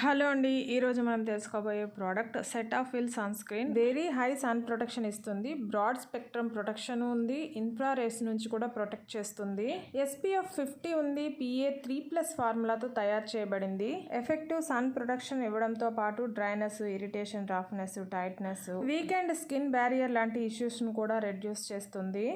Hello అండి, ఈరోజు మనం తెలుసుకోబోయే product Cetaphil sunscreen. Very high sun protection ఇస్తుంది, బ్రాడ్ స్పెక్ట్రమ్ ప్రొటెక్షన్ ఉంది, ఇన్ఫ్రారెడ్స్ నుంచి కూడా ప్రొటెక్ట్ చేస్తుంది, SPF 50 ఉంది, PA3+ ఫార్ములాతో తయారు చేయబడింది. ఎఫెక్టివ్ సన్ ప్రొటెక్షన్ ఇవ్వడంతో పాటు dryness, irritation, roughness, tightness, weekend skin barrier లాంటి ఇష్యూస్ ను కూడా రెడ్యూస్ చేస్తుంది.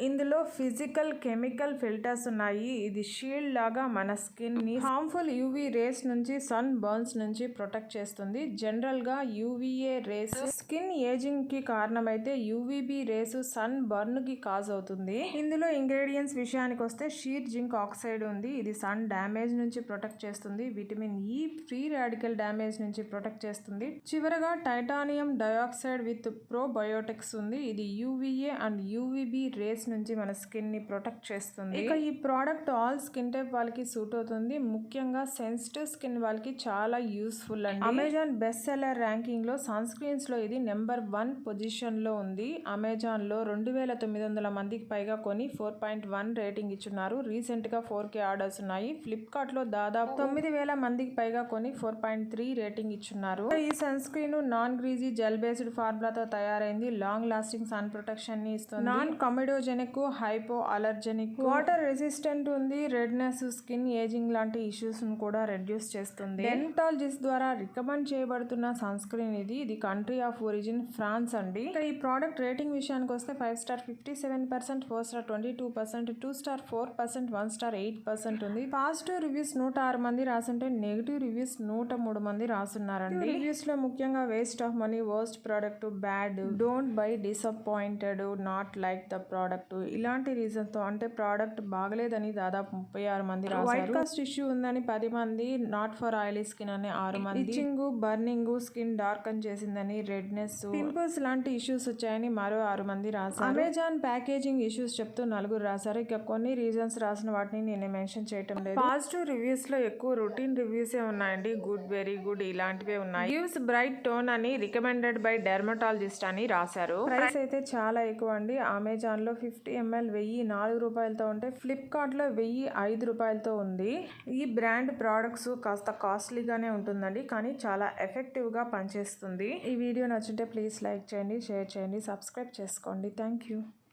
ఇందులో ఫిజికల్, కెమికల్ ఫిల్టర్స్ ఉన్నాయి. ఇది షీల్డ్ లాగా మన స్కిన్ ని హార్మ్ఫుల్ యూవీ రేస్ నుంచి, సన్ బర్న్స్ నుంచి ప్రొటెక్ట్ చేస్తుంది. జనరల్ గా UVA రేస్ స్కిన్ ఏజింగ్ కి కారణమైతే, UVB రేస్ సన్ బర్న్ కి కాజ్ అవుతుంది. ఇందులో ఇంగ్రీడియంట్స్ విషయానికి వస్తే షీర్ జింక్ ఆక్సైడ్ ఉంది. ఇది సన్ డ్యామేజ్ నుంచి ప్రొటెక్ట్ చేస్తుంది. Vitamin E free radical damage నుంచి ప్రొటెక్ట్ చేస్తుంది. చివరగా టైటానియం డయాక్సైడ్ విత్ ప్రోబయోటిక్స్ ఉంది. ఇది UVA అండ్ UVB రేస్ నుంచి మన స్కిన్ ని ప్రొటెక్ట్ చేస్తుంది. ఇక ఈ ప్రోడక్ట్ ఆల్ స్కిన్ టైప్ వాళ్ళకి సూట్ అవుతుంది. ముఖ్యంగా సెన్సిటివ్ స్కిన్ వాళ్ళకి చాలా యూస్ఫుల్ అండి. అమెజాన్ బెస్ట్ సెల్లర్ ర్యాంకింగ్ లో సన్ స్క్రీన్స్ లో ఇది నెంబర్ 1 పొజిషన్ లో ఉంది. అమెజాన్ లో 2900 మందికి పైగా కొని 4.1 రేటింగ్ ఇచ్చున్నారు. రీసెంట్ గా 4K ఆర్డర్స్ ఉన్నాయి. ఫ్లిప్కార్ట్ లో దాదాపు 9000 మందికి పైగా కొని 4.3 రేటింగ్ ఇచ్చున్నారు. ఈ sun screen non greasy gel based ఫార్ములాతో తయారైంది. లాంగ్ లాస్టింగ్ సన్ ప్రొటెక్షన్ ని ఇస్తుంది. Non comedogenic, hypo allergenic, water resistant ఉంది. రెడ్నెస్, స్కిన్ ఏజింగ్ లాంటి ఇష్యూస్ ను కూడా రెడ్యూస్ చేస్తుంది. డెర్మటాలజిస్ట్ ద్వారా రికమెండ్ చేయబడుతున్న సన్ స్క్రీన్ ఇది కంట్రీ ఆఫ్ ఒరిజిన్ ఫ్రాన్స్ అండి. ఈ ప్రోడక్ట్ రేటింగ్ విషయానికి వస్తే 5 స్టార్ 57%, 4 స్టార్ 22%, 2 స్టార్ 4%, 1 స్టార్ 8% ఉంది. పాజిటివ్ రివ్యూస్ 106 మంది రాసుంటే, నెగిటివ్ రివ్యూస్ 103 మంది రాసున్నారండి. రివ్యూస్ లో ముఖ్యంగా waste of money, worst product, bad, don't by, disappointed, not like the product, ఇలాంటి రీజన్స్ తో, అంటే ప్రోడక్ట్ బాగలేదని దాదాపు 36 మంది రాశారు. వైట్ కాస్ట్ ఇష్యూ ఉందని 10 మంది, నాట్ ఫర్ ఆయిలీ స్కిన్ అని 6 మంది, ఇచ్చింగ్, బర్నింగ్, స్కిన్ డార్కన్ చేసిందని, రెడ్నెస్, పింపుల్స్ లాంటి ఇష్యూస్ వచ్చాయని మరో 6 మంది రాశారు. అమెజాన్ ప్యాకేజింగ్ ఇష్యూస్ చెప్తూ 4 రాశారు. ఇక కొన్ని రీజన్స్ రాసిన వాటిని నేను మెన్షన్ చేయటం లేదు. పాజిటివ్ రివ్యూస్ లో ఎక్కువ రొటీన్ రివ్యూస్ ఉన్నాయండి. గుడ్, వెరీ గుడ్ ఇలాంటివే ఉన్నాయి. గివ్స్ బ్రైట్ టోన్ అని, రికమెండెడ్ బై డెర్మటాలజిస్ట్ అని రాశారు. ప్రైస్ అయితే చాలా ఎక్కువ అండి. అమెజాన్ లో 50 ml 1004 రూపాయలతో ఉంటే, ఫ్లిప్కార్ట్ లో 1005 రూపాయలతో ఉంది. ఈ బ్రాండ్ ప్రోడక్ట్స్ కాస్త కాస్ట్లీగానే ఉంటుందండి, కానీ చాలా ఎఫెక్టివ్ గా పనిచేస్తుంది. ఈ వీడియో నచ్చుంటే ప్లీజ్ లైక్ చేయండి, షేర్ చేయండి, సబ్స్క్రైబ్ చేసుకోండి. Thank you.